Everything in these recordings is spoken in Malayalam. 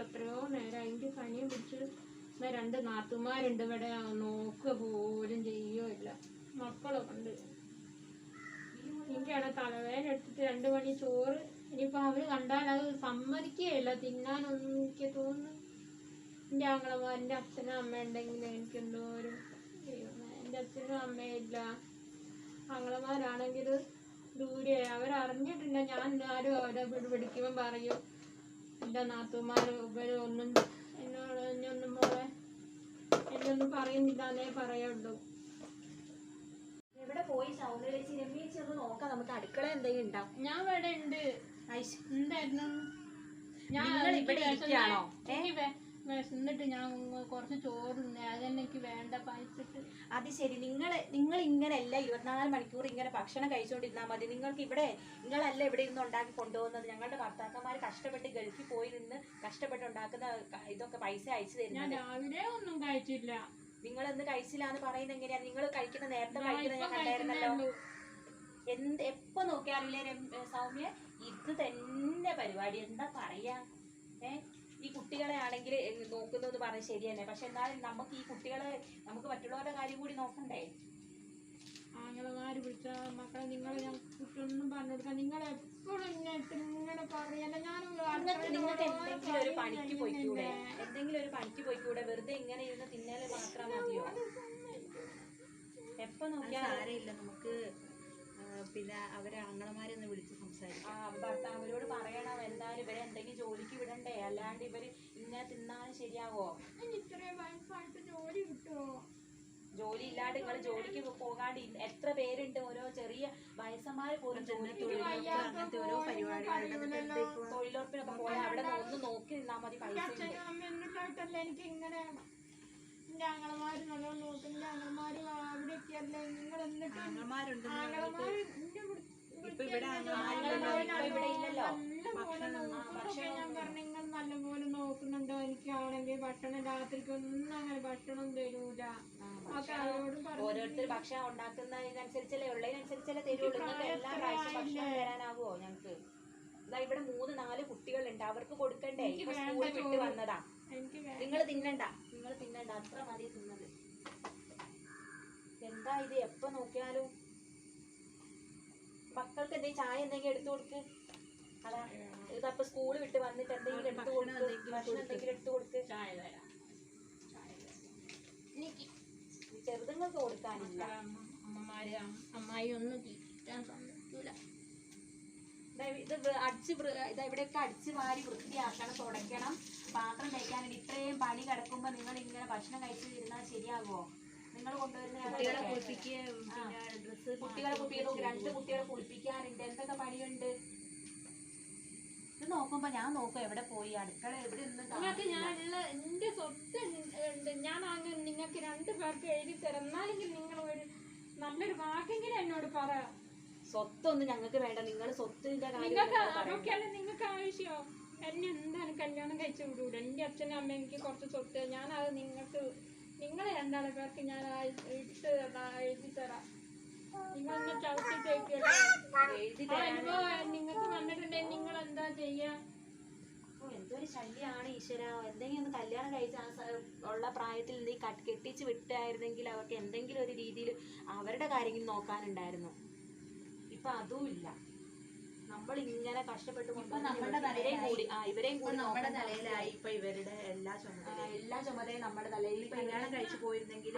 ഇപ്പൊ എത്രയോ നേരം അതിന്റെ പനിയും പിടിച്ച് രണ്ട് നാത്തുമാരുണ്ട് ഇവിടെ, നോക്കുക പോലും ചെയ്യുകയില്ല. മക്കളൊക്കെ ഉണ്ട്. എനിക്കാണ് തലവേദന എടുത്തിട്ട് 2 മണി ചോറ്. ഇനിയിപ്പോ അവര് കണ്ടാൽ അത് സമ്മതിക്കുകയില്ല തിന്നാനൊന്നും. എനിക്ക് തോന്നുന്നു എൻ്റെ ആങ്ങളമാരുടെ അച്ഛനും അമ്മ ഉണ്ടെങ്കിൽ എനിക്കെന്തോരും. എൻ്റെ അച്ഛനും അമ്മയില്ല. ആങ്ങളമാരാണെങ്കിൽ ദൂരെ, അവരറിഞ്ഞിട്ടില്ല. ഞാൻ ആരും അവരെ പിടിക്കുമ്പോൾ പറയും എൻ്റെ നാത്തുമാരും ഇവരും ഒന്നും എന്നോട് എന്നൊന്നും പോലെ എന്നൊന്നും പറയുന്നില്ല എന്നേ പറയുള്ളൂ. എവിടെ പോയി സൗന്ദര്യ രമ്യേച്ചി ഒന്ന് നോക്കാം, നമുക്ക് അടുക്കള എന്തെങ്കിലും ഉണ്ടാവും. ഞാൻ ഇവിടെ ഉണ്ട്. എന്തായിരുന്നു ഞാൻ ഇവിടെ ഇരിക്കുകയാണോ? എന്നിട്ട് ഞാൻ കുറച്ച് ചോറ് അതെനിക്ക് വേണ്ട പൈസട്ട്. അത് ശരി, നിങ്ങൾ ഇങ്ങനെയല്ല 24 മണിക്കൂർ ഇങ്ങനെ ഭക്ഷണം കഴിച്ചുകൊണ്ടിരുന്നാൽ മതി. നിങ്ങൾക്ക് ഇവിടെ നിങ്ങളല്ല ഇവിടെ ഇരുന്ന് ഉണ്ടാക്കി കൊണ്ടുപോകുന്നത്. ഞങ്ങളുടെ ഭർത്താക്കന്മാർ കഷ്ടപ്പെട്ട് ഗൾഫിൽ പോയി നിന്ന് കഷ്ടപ്പെട്ട് ഉണ്ടാക്കുന്ന ഇതൊക്കെ പൈസ അയച്ചു തരുന്നത്. ഞാൻ രാവിലെ ഒന്നും കഴിച്ചില്ല. നിങ്ങൾ എന്ത് കഴിച്ചില്ലാന്ന് പറയുന്നത് എങ്ങനെയാ? നിങ്ങൾ കഴിക്കുന്ന നേരത്തെ കഴിക്കുന്നത് ഞാൻ കണ്ടായിരുന്നല്ലോ. എപ്പോ നോക്കിയാലില്ലേ സൗമ്യ ഇത് തന്നെ പരിപാടി. എന്താ പറയാ, ഈ കുട്ടികളെ ആണെങ്കിൽ നോക്കുന്നത് പറഞ്ഞ് ശരി തന്നെ. പക്ഷെ എന്നാലും നമുക്ക് ഈ കുട്ടികളെ നമുക്ക് മറ്റുള്ളവരുടെ കാര്യം കൂടി നോക്കണ്ടേ? ആങ്ങളമാര് വിളിച്ച മക്കളെ നിങ്ങൾ ഞാൻ കുറ്റൊന്നും പറഞ്ഞു കൊടുക്കാം. നിങ്ങൾ എപ്പോഴും ഇങ്ങനെ പറയല്ല. നിങ്ങൾക്ക് എന്തെങ്കിലും ഒരു പണിക്ക് പോയിക്കൂടെ? എന്തെങ്കിലും ഒരു പണിക്ക് പോയിക്കൂടെ? വെറുതെ ഇങ്ങനെ ഇരുന്ന് തിന്നാല് മാത്രം മതിയോ? എപ്പൊ നോക്കിയാൽ ആരെയില്ല. നമുക്ക് പിന്നെ അവരെ ആങ്ങളമാരെന്ന് വിളിച്ച് സംസാരിക്കാം. അവരോട് പറയണം എന്തായാലും ഇവരെ എന്തെങ്കിലും ജോലിക്ക് വിടണ്ടേ, അല്ലാണ്ട് ഇവര് ഇങ്ങനെ തിന്നാലും ശരിയാവോ? ഇത്രയും വയസ്സായിട്ട് ജോലി കിട്ടുമോ? ജോലി ഇല്ലാണ്ട് നിങ്ങൾ ജോലിക്ക് പോകാണ്ട് എത്ര പേരുണ്ട്. ഓരോ ചെറിയ വയസ്സന്മാര് പോലും അങ്ങനത്തെ ഓരോ പരിപാടികളുണ്ട്. തൊഴിലുറപ്പിനൊക്കെ പോയാൽ അവിടെ ഒന്ന് നോക്കി നിന്നാ മതി. പൈസ എനിക്ക് ഇങ്ങനെ എന്റെ ആങ്ങളമാര് നല്ലോണം നോക്കുന്ന ആങ്ങളമാര് അവിടെയൊക്കെയല്ലേ. നിങ്ങൾ എന്നിട്ട് ഞാൻ പറഞ്ഞു നിങ്ങൾ നല്ലപോലെ നോക്കുന്നുണ്ടോ? എനിക്കാണെങ്കിൽ ഭക്ഷണം രാത്രിക്കൊന്നും അങ്ങനെ ഭക്ഷണം തരൂല. ഓരോരുത്തർ ഭക്ഷണം ഉണ്ടാക്കുന്നതിനനുസരിച്ചല്ലേ ഉള്ളതിനനുസരിച്ചല്ലേ തരുള്ളൂ. നിങ്ങൾക്ക് എല്ലാ പ്രാവശ്യം ഭക്ഷണം തരാനാവോ? ഞങ്ങക്ക് ഇതാ ഇവിടെ 3-4 കുട്ടികളുണ്ട്, അവർക്ക് കൊടുക്കണ്ടേ? സ്കൂളിൽ വിട്ട് വന്നതാ. നിങ്ങൾ തിന്നണ്ട അത്ര മതി തിന്നത്. എന്താ ഇത് എപ്പോ നോക്കിയാലും? മക്കൾക്ക് എന്തെങ്കിലും ചായ എന്തെങ്കിലും എടുത്തു കൊടുക്ക്. അതാ ഇതപ്പൊ സ്കൂള് വിട്ട് വന്നിട്ട് എന്തെങ്കിലും എടുത്തു കൊടുക്ക്, ഭക്ഷണം എന്തെങ്കിലും എടുത്തു കൊടുക്ക്. ചെറുതുങ്ങൾക്ക് കൊടുക്കാനില്ല. അമ്മമാര് അമ്മായി ഒന്നും തീറ്റാൻ സമ്മതിക്കൂല. ഇത് ഇവിടെയൊക്കെ അടിച്ച് വാരി വൃത്തിയാക്കണം, തുടയ്ക്കണം, പാത്രം തയ്ക്കാനുണ്ട്. ഇത്രയും പണി കിടക്കുമ്പോ നിങ്ങൾ ഇങ്ങനെ ഭക്ഷണം കഴിച്ചു ഇരുന്നാൽ ശരിയാകുമോ? നിങ്ങൾ കൊണ്ടുവരുന്ന കുട്ടികളെ കുളിപ്പിക്കുക, 2 കുട്ടികളെ കുളിപ്പിക്കാനുണ്ട്. എന്തൊക്കെ പണിയുണ്ട്? ഇത് നോക്കുമ്പോ ഞാൻ നോക്കും എവിടെ പോയി അടുക്കള എവിടെ നിങ്ങൾക്ക് ഞാനുള്ള എന്റെ സ്വത്ത് ഉണ്ട്. ഞാൻ നിങ്ങൾക്ക് 2 പേർക്ക് എഴുതി തരാം. എന്നാലെങ്കിൽ നിങ്ങൾ ഒരു നല്ലൊരു വാക്കെങ്കിലും എന്നോട് പറ. സ്വത്തൊന്നും ഞങ്ങൾക്ക് വേണ്ട. നിങ്ങൾ സ്വത്തിന്റെ അതൊക്കെയല്ലേ നിങ്ങൾക്ക് ആവശ്യമോ? എന്നെ എന്താണ് കല്യാണം കഴിച്ചു വിടൂല. എന്റെ അച്ഛനും അമ്മ എനിക്ക് കുറച്ച് സ്വത്ത്, ഞാനത് നിങ്ങളെ 2 പേർക്ക് ഞാൻ എഴുതി തരാം. നിങ്ങളെന്നെ ചവിട്ടി തേക്കല്ലോ. നിങ്ങൾക്ക് വന്നിട്ടുണ്ടെങ്കിൽ നിങ്ങൾ എന്താ ചെയ്യാ? എന്തൊരു ശല്യാണ് ഈശ്വര. എന്തെങ്കിലും ഒന്ന് കല്യാണം കഴിച്ച ഉള്ള പ്രായത്തിൽ നീ കെട്ടിച്ച് വിട്ടായിരുന്നെങ്കിൽ അവർക്ക് എന്തെങ്കിലും ഒരു രീതിയിൽ അവരുടെ കാര്യങ്ങൾ നോക്കാനുണ്ടായിരുന്നു. ഇപ്പൊ അതും ഇല്ല. നമ്മൾ ഇങ്ങനെ കഷ്ടപ്പെട്ട് ഇവരെയും കൂടി നമ്മുടെ തലയിലായി. ഇപ്പൊ ഇവരുടെ എല്ലാ ചുമതലയും നമ്മുടെ തലയിൽ. കല്യാണം കഴിച്ചു പോയിരുന്നെങ്കിൽ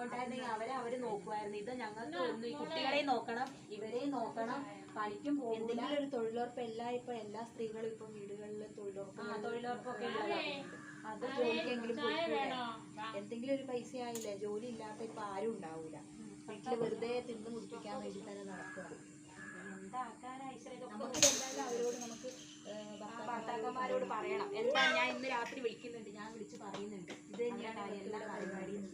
ഉണ്ടായിരുന്നെങ്കിൽ അവര് നോക്കുമായിരുന്നു. ഇത് ഞങ്ങൾക്ക് ഒന്ന് ഈ കുട്ടികളെയും നോക്കണം, ഇവരെയും നോക്കണം, പണിക്കും പോകും. എന്തെങ്കിലും ഒരു തൊഴിലുറപ്പ് എല്ലാ സ്ത്രീകളും ഇപ്പൊ വീടുകളിൽ തൊഴിലുറപ്പൊക്കെ ഉള്ളതാണ്. അത് ജോലിക്കെങ്കിലും എന്തെങ്കിലും ഒരു പൈസ ആയില്ലേ? ജോലി ഇല്ലാത്ത ഇപ്പൊ ആരും ഉണ്ടാവൂല. വീട്ടില് വെറുതെ തിന്ന് മുടിപ്പിക്കാൻ വേണ്ടി തന്നെ നടക്കുക. നമുക്ക് ഭർത്താക്കന്മാരോട് പറയണം. എന്താ ഞാൻ ഇന്ന് രാത്രി വിളിക്കുന്നുണ്ട്, ഞാൻ വിളിച്ച് പറയുന്നുണ്ട്. ഇത് തന്നെയാണ് എല്ലാ പരിപാടിയും.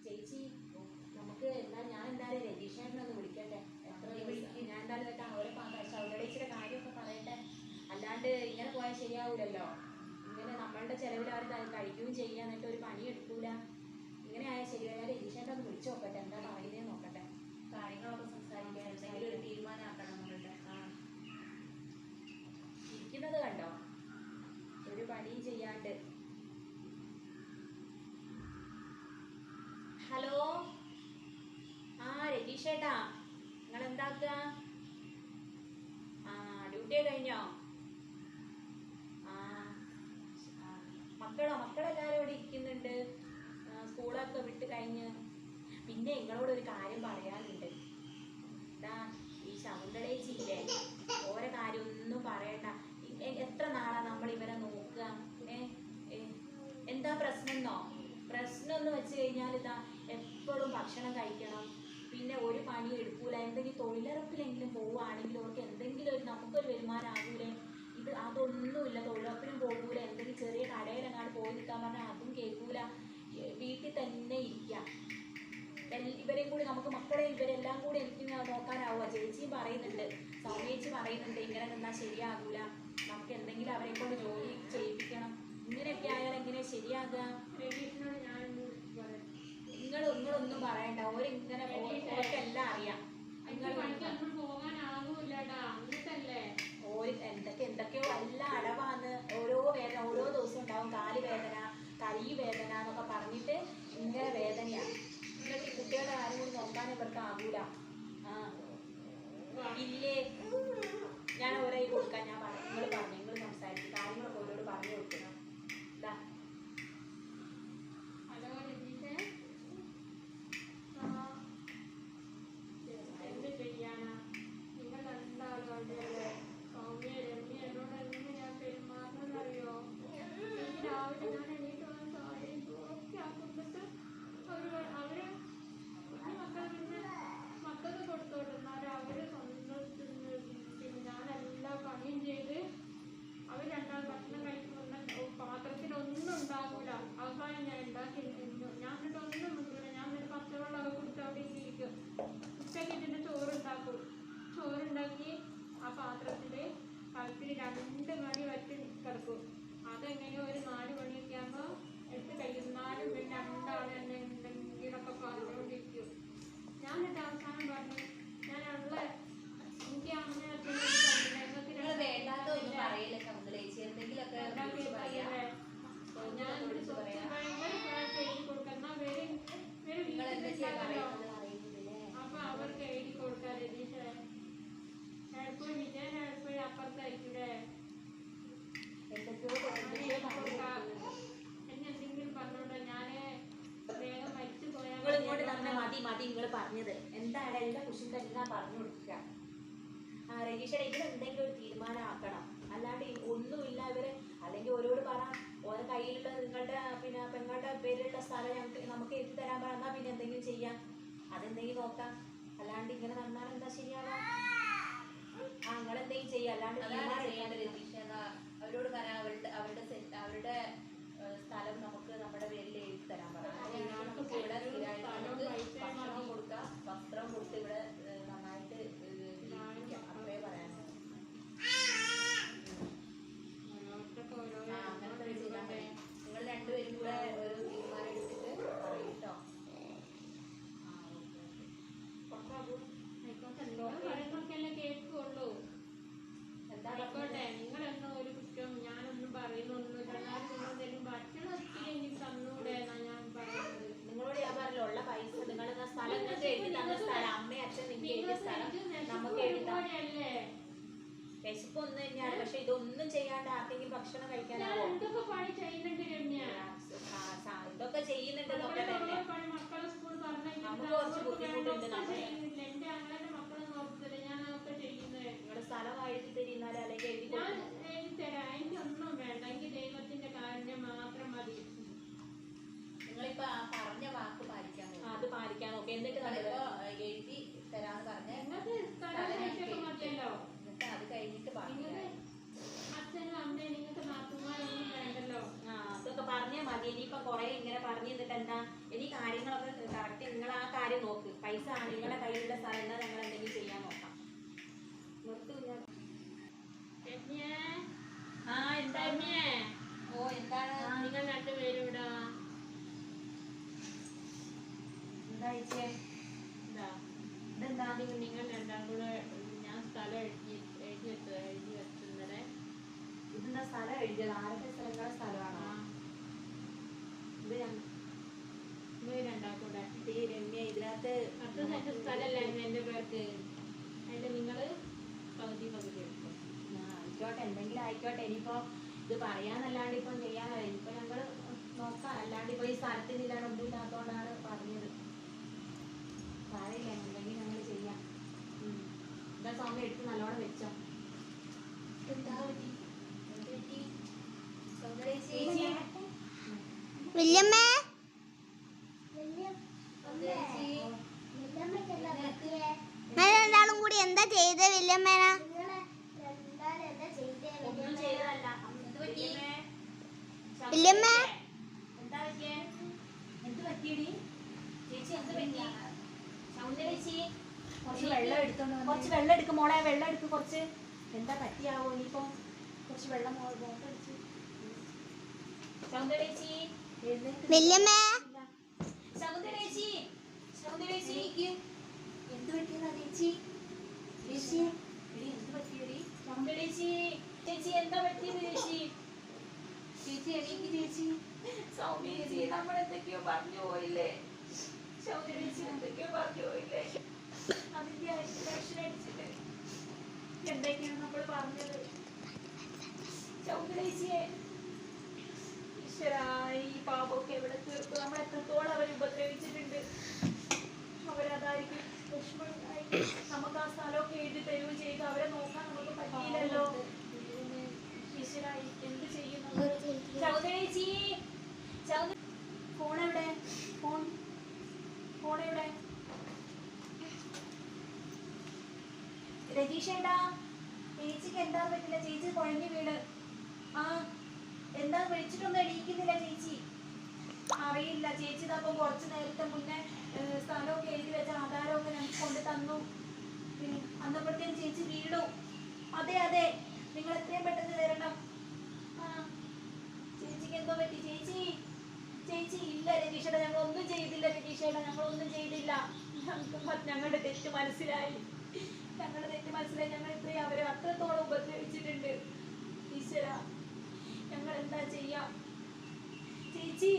ചേച്ചി നമുക്ക് ഞാൻ എന്തായാലും രതീഷേട്ടനൊന്ന് വിളിക്കട്ടെ. ഞാൻ എന്തായാലും അവരെ സൗകര്യച്ചിയുടെ കാര്യമൊക്കെ പറയട്ടെ. അല്ലാണ്ട് ഇങ്ങനെ പോയാൽ ശരിയാവൂലല്ലോ. ഇങ്ങനെ നമ്മളുടെ ചെലവിൽ അവർ കഴിക്കുകയും ചെയ്യാൻ എന്നിട്ട് ഒരു പണി എടുക്കൂല. ഇങ്ങനെ ആയാൽ ശരിയാ. ഞാൻ രതീഷേട്ടനൊന്ന് വിളിച്ചു നോക്കട്ടെ, എന്താ പറയുന്നേ നോക്കട്ടെ. കാര്യങ്ങളൊക്കെ സംസാരിക്കാൻ എന്തെങ്കിലും ഒരു തീരുമാനമാക്കണം. നമ്മളുടെ ഇരിക്കുന്ന ഹലോ, ആ രതീഷേട്ടാ, നിങ്ങൾ എന്താക്കുക? ആ, ഡ്യൂട്ടി കഴിഞ്ഞോ? ആ, മക്കളെല്ലാവരും ഇവിടെ ഇരിക്കുന്നുണ്ട്. സ്കൂളൊക്കെ വിട്ട് കഴിഞ്ഞ്. പിന്നെ നിങ്ങളോട് ഒരു കാര്യം പറയാനുണ്ട്. ഇതാ ഈ ശകുന്തളേച്ചിയില്ലേ, ഓരോ കാര്യം ഒന്നും പറയണ്ട. എത്ര നാളാ നമ്മൾ ഇവരെ നോക്കുക? എന്താ പ്രശ്നമെന്നോ? പ്രശ്നം എന്ന് വെച്ച് കഴിഞ്ഞാൽ ഇതാ എപ്പോഴും ഭക്ഷണം കഴിക്കണം, പിന്നെ ഒരു പണി എടുക്കൂല. എന്തെങ്കിലും തൊഴിലുറപ്പിലെങ്കിലും പോവുകയാണെങ്കിൽ അവർക്ക് എന്തെങ്കിലും ഒരു നമുക്കൊരു വരുമാനം ആകൂലേ? അതൊന്നുമില്ല. തൊഴിലുറപ്പിനും പോകൂല. എന്തെങ്കിലും ചെറിയ കടയിലെങ്ങാണ്ട് പോയി നിൽക്കാൻ പറഞ്ഞാൽ അതും കേൾക്കൂല. വീട്ടിൽ തന്നെ ഇരിക്കുക. ഇവരെയും കൂടി നമുക്ക് മക്കളെ ഇവരെല്ലാം കൂടി എനിക്ക് നോക്കാനാവുക. ചേച്ചിയും പറയുന്നുണ്ട്, സൗമ്യേച്ചി പറയുന്നുണ്ട്, ഇങ്ങനെ നിന്നാൽ ശരിയാകൂല, നമുക്ക് എന്തെങ്കിലും അവരെ കൊണ്ട് ജോലി ചെയ്യിപ്പിക്കണം. ഇങ്ങനെയൊക്കെ ആയാൽ എങ്ങനെ ശരിയാകുക? നിങ്ങളൊന്നും പറയണ്ട. ഓരിങ്ങനെ ഓർക്കെല്ലാം അറിയാം. എന്തൊക്കെയോ നല്ല അടവാന്ന്. ഓരോ വേദന ഓരോ ദിവസം ഉണ്ടാവും. കാല് വേദന, കൈ വേദന എന്നൊക്കെ പറഞ്ഞിട്ട് ഇങ്ങനെ വേദനയാണ്. നിങ്ങൾക്ക് ഈ കുട്ടികളുടെ കാര്യം കൂടി നോക്കാൻ ഇവർക്ക് ആകൂല. ഇല്ലേ, ഞാൻ ഓരോ കൊടുക്കാൻ ഞാൻ പറഞ്ഞു. നിങ്ങൾ സംസാരിക്കും കാര്യങ്ങളൊക്കെ ഓരോട് പറഞ്ഞു കൊടുക്കണം. ഇതാ ചോറുണ്ടാക്കി ആ പാത്രത്തിൽ പഴത്തിന് 2 മണി വറ്റി കിടക്കും. അതെങ്ങനെയോ ഒരു 4 മണിയൊക്കെ ആകുമ്പോൾ എടുത്ത് കഴിയുന്നാലും പിന്നെ രണ്ടാളും എന്നെ എന്തെങ്കിലൊക്കെ പറഞ്ഞുകൊണ്ടിരിക്കും. ഞാനെൻ്റെ അവസാനം പറഞ്ഞു, ഞാനുള്ള എനിക്ക് അമ്മ അപ്പൊ അവർക്ക് എഴുതി കൊടുക്കാൻ രതീഷ് എപ്പോഴും വിജയൻ എപ്പോഴും അപ്പുറത്തായിരിക്കൂടെ. എന്നെ എന്തെങ്കിലും പറഞ്ഞോണ്ടോ ഞാന് വേഗം മരിച്ചു പോയാൽ മതി. നിങ്ങൾ പറഞ്ഞത് എന്താണ് എല്ലാ കുശിന്റെ എല്ലാം പറഞ്ഞു കൊടുക്കുക. രതീഷയുടെ ഇവിടെ എന്തെങ്കിലും ഒരു തീരുമാനം ആക്കണം. അല്ലാണ്ട് ഒന്നുമില്ല ഇവര്. അല്ലെങ്കിൽ ഓരോട് പറ, ഓരോ കയ്യിലുള്ള നിങ്ങളുടെ പിന്നെ പെങ്ങളുടെ പേരിലുള്ള സ്ഥലം നമുക്ക് എത്തി തരാൻ പറഞ്ഞാൽ പിന്നെ എന്തെങ്കിലും ചെയ്യാം. അതെന്തെങ്കിലും നോക്കാം. അല്ലാണ്ട് ഇങ്ങനെ നടന്നാൽ എന്താ ശരിയാവാ? നിങ്ങളെന്തെങ്കിലും ചെയ്യാം. അല്ലാണ്ട് അവരോട് പറയാം, അവരുടെ സ്ഥലം നമുക്ക് നമ്മുടെ പേരിൽ എഴുതി തരാൻ പറയാം. ഇവിടെ ഭക്ഷണം കൊടുക്കാം, വസ്ത്രം കൊടുത്ത് ഇവിടെ നന്നായിട്ട് ജീവിക്കാം. അത്രേ പറയാനുള്ളൂ. അങ്ങനത്തെ ചെയ്താൽ മതി. നിങ്ങൾ രണ്ടുപേരും കൂടെ ഒരു തീരുമാനം എടുത്തിട്ട് പറയും കേട്ടോ. കേൾക്കുള്ളൂ. എന്താ ആയിക്കോട്ടെ, നിങ്ങളെന്നോ ഒരു കുറ്റം ഞാനൊന്നും പറയുന്നൊന്നുമില്ല. എന്നാലും ഭക്ഷണം ഒത്തിരി തന്നൂടെ എന്നാ ഞാൻ പറയുന്നത്. നിങ്ങളോട് ഞാൻ പറഞ്ഞല്ലോ, ഉള്ള പൈസ നിങ്ങൾ സ്ഥലം എഴുതി തന്ന സ്ഥലം, അമ്മയും അച്ഛൻ നിങ്ങൾക്ക് എഴുതിയ സ്ഥലം നമുക്ക് എഴുതാല്ലേ. വിശപ്പൊന്നും തന്നെയാണ്. പക്ഷെ ഇതൊന്നും ചെയ്യാണ്ട് ആർക്കെങ്കിലും ഭക്ഷണം കഴിക്കാനാവോ? ഇതൊക്കെ ചെയ്യുന്നുണ്ട്. നമുക്ക് കുറച്ച് ബുദ്ധിമുട്ടുണ്ട്. നിങ്ങളുടെ സ്ഥലം എഴുതി തരുന്നാല് അല്ലെങ്കിൽ എഴുതി തരാം. എനിക്കൊന്നും വേണ്ട. എനിക്ക് ദൈവത്തിന്റെ കാര്യം മാത്രം മതി. നിങ്ങളിപ്പോ പറഞ്ഞ വാക്ക് പാലിക്കാൻ അത് പാലിക്കാൻ നോക്കി. എന്നിട്ട് എഴുതി തരാന്ന് പറഞ്ഞ മതിയല്ലോ. അത് കഴിഞ്ഞിട്ട് അച്ഛനും അമ്മയും നിങ്ങൾക്ക് നാത്തുമാരൊന്നും വേണ്ടല്ലോ. അതൊക്കെ പറഞ്ഞാൽ മതി. ഇനിയിപ്പൊ കൊറേ ഇങ്ങനെ പറഞ്ഞു തന്നിട്ട് എന്താ? ഇനി കാര്യങ്ങളൊക്കെ കറക്റ്റ് നിങ്ങൾ ആ കാര്യം നോക്ക്. പൈസ നിങ്ങളുടെ കയ്യിലുള്ള സ്ഥലം എന്താ, നിങ്ങൾ എന്തെങ്കിലും ചെയ്യാൻ നോക്കാം. എന്താണ് നിങ്ങൾ രണ്ടുപേരും ഇവിടെ? എന്താ ചേച്ചേ? ഇതെന്താ നിങ്ങൾ രണ്ടാം കൂടെ ഞാൻ സ്ഥലം എഴുതി വെച്ചിരുന്നേ. ഇതെന്താ സ്ഥലം എഴുതിയത്? ആരുടെ സ്ഥലങ്ങളുടെ സ്ഥലമാണോ ഇത്? നിങ്ങൾ രണ്ടാക്കൂടെ ഈ രമ്യ ഇതിനകത്ത് 10 സെന്റ് സ്ഥലമല്ലായിരുന്നു എൻ്റെ പേർക്ക്. അതിൽ നിങ്ങൾ പകുതി പകുതി എടുക്കും. ആയിക്കോട്ടെ, എന്തെങ്കിലും ആയിക്കോട്ടെ. ഇനിയിപ്പോ ഇത് പറയാന്നല്ലാണ്ട് ഇപ്പം ചെയ്യാനോ ഇനിയിപ്പോ ഞങ്ങൾ നോക്കാം. അല്ലാണ്ട് ഇപ്പൊ ഈ സ്ഥലത്തിന് ഇല്ലാണ്ട് ഒന്നും ഇല്ലാത്തോണ്ടാണ് പറഞ്ഞത്. പറയില്ല, എന്തെങ്കിലും ഞങ്ങൾ ചെയ്യാം. എന്താ സമയം എടുത്ത് നല്ലോണം വെച്ചോ. വല്യമ്മേ രണ്ടാളും കൂടി എന്താ ചെയ്തേ വല്യമ്മേനാ? ഒന്നും ചെയ്തതല്ല. വല്യമ്മേ എന്താ പറ്റിയേ? എന്ത് പറ്റിയടി ചേച്ചി? എന്ത് പറ്റി? സൗന്ദര്യ ചേച്ചി കുറച്ച് വെള്ളം എടുക്കും മോളെ, വെള്ളം എടുക്ക് കുറച്ച്. എന്താ പറ്റിയാവോ ഇനിയിപ്പോ? കുറച്ച് വെള്ളം മോട്ടടിച്ച്. സൗന്ദര്യ ചേച്ചി വല്യമ്മേ സൗന്ദര്യ ചേച്ചി സൗന്ദര്യ ചേച്ചി എന്ത് പറ്റിയതാ ചേച്ചി? ചേച്ചി എടി എന്ത് പറ്റിയടി? സൗന്ദര്യ ചേച്ചി ചേച്ചി എന്താ പറ്റിയത് ചേച്ചി? ചേച്ചി എനിക്ക് ചേച്ചി. സൗമ്യ ചേച്ചി നമ്മൾ എന്തൊക്കെയോ പറഞ്ഞു പോയില്ലേ? സൗന്ദര്യ ചേച്ചി എന്തൊക്കെയോ പറഞ്ഞു പോയില്ലേ? അതിന്റെ ടെൻഷൻ അടിച്ചിട്ട് എന്തൊക്കെയാണ് നമ്മൾ പറഞ്ഞത്? സൗന്ദര്യ ചേച്ചിയെ ഈശ്വരാ, ഈ പാപമൊക്കെ എവിടെ തീർക്കും? നമ്മൾ എത്രത്തോളം അവർ ഉപദ്രവിച്ചിട്ടുണ്ട്. അവരതായിരിക്കും വിഷമമായി നമുക്ക് ആ സ്ഥലമൊക്കെ എഴുതി തരുകയും ചെയ്തു. അവരെ നോക്കാൻ നമുക്ക് പറ്റിയില്ലല്ലോ. ഈശ്വരാ, എന്ത് ചെയ്യും നമ്മൾ? സൗന്ദര്യ ചേച്ചി ഫോൺ എവിടെ? ഫോൺ എവിടെ? രതീഷേട്ടാ, ചേച്ചിക്ക് എന്താ പറ്റില്ല? ചേച്ചി കുഴഞ്ഞു വീട്. ആ എന്താ വിളിച്ചിട്ടൊന്നും എണീക്കുന്നില്ല ചേച്ചി? അറിയില്ല ചേച്ചി. ഇതപ്പം കുറച്ച് നേരത്തെ മുന്നേ സ്ഥലമൊക്കെ എഴുതി വെച്ച ആധാരമൊക്കെ ഞങ്ങൾക്ക് കൊണ്ട് തന്നു. അന്നപ്പോഴത്തേക്കും ചേച്ചി വീണു. അതെ അതെ, നിങ്ങൾ എത്രയും പെട്ടെന്ന് വരണം. ആ ചേച്ചിക്ക് എന്തോ പറ്റി? ചേച്ചി ഇല്ല രതീഷേട്ടാ, ഞങ്ങളൊന്നും ചെയ്തില്ല. രതീഷേട്ടാ, ഞങ്ങളൊന്നും ചെയ്തില്ല. ഞങ്ങളുടെ തെറ്റ് മനസ്സിലായി. ഞങ്ങൾ ഇത്രയും അവരെ അത്രത്തോളം ഉപദ്രവിച്ചിട്ടുണ്ട്. ഈശ്വര, ഞങ്ങൾ എന്താ ചെയ്യാം? ചേച്ചി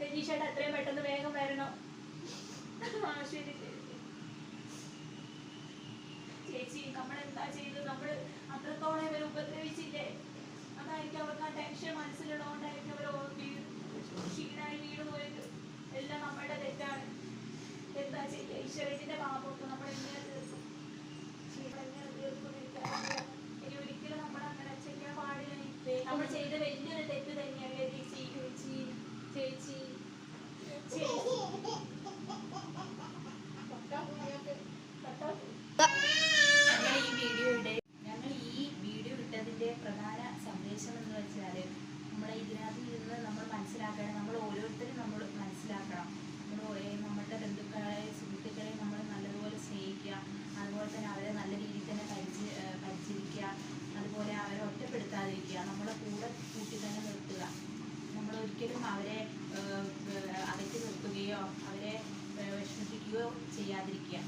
രതീഷേട്ടാ എത്രയും പെട്ടെന്ന് വേഗം വരണം. ആ ശരി ചേച്ചി. നമ്മൾ എന്താ ചെയ്തത്? നമ്മൾ അത്രത്തോളം ഇവർ ഉപദ്രവിച്ചില്ലേ? അതായിരിക്കും അവർക്ക് ആ ടെൻഷൻ മനസ്സിലുള്ളതുകൊണ്ടായിരിക്കും അവർ ക്ഷീണായി വീട് പോയത്. എല്ലാം നമ്മളുടെ തെറ്റാണ്. എന്താ ചെയ്യുക? ഈശ്വരത്തിന്റെ പാപമൊക്കെ നമ്മൾ എങ്ങനെ തീർക്കും? എങ്ങനെ തീർക്കുന്നില്ല. ഇനി ഒരിക്കലും നമ്മൾ അങ്ങനെ ചെയ്യാൻ പാടില്ല. നമ്മൾ ചെയ്ത വലിയൊരു തെറ്റ് തന്നെയല്ലേ ചേച്ചി? ചേച്ചി ഞങ്ങൾ ഈ വീഡിയോ ഇട്ടതിന്റെ പ്രധാന സന്ദേശം എന്ന് വെച്ചാൽ നമ്മളെ ഇതിനകത്ത് നിന്ന് നമ്മൾ മനസ്സിലാക്കണം. നമ്മൾ ഓരോരുത്തരും നമ്മൾ മനസ്സിലാക്കണം. നമ്മുടെ ബന്ധുക്കളെ സുഹൃത്തുക്കളെ നമ്മൾ നല്ലതുപോലെ സ്നേഹിക്കുക. അതുപോലെ തന്നെ അവരെ നല്ല രീതിയിൽ തന്നെ പരിചരിക്കുക. അതുപോലെ അവരെ ഒറ്റപ്പെടുത്താതിരിക്കുക. നമ്മളെ കൂടെ കൂട്ടി തന്നെ നിർത്തുക. നമ്മൾ ഒരിക്കലും അവരെ അകറ്റി നിർത്തുകയോ അവരെ വിഷമിപ്പിക്കുകയോ ചെയ്യാതിരിക്കുക.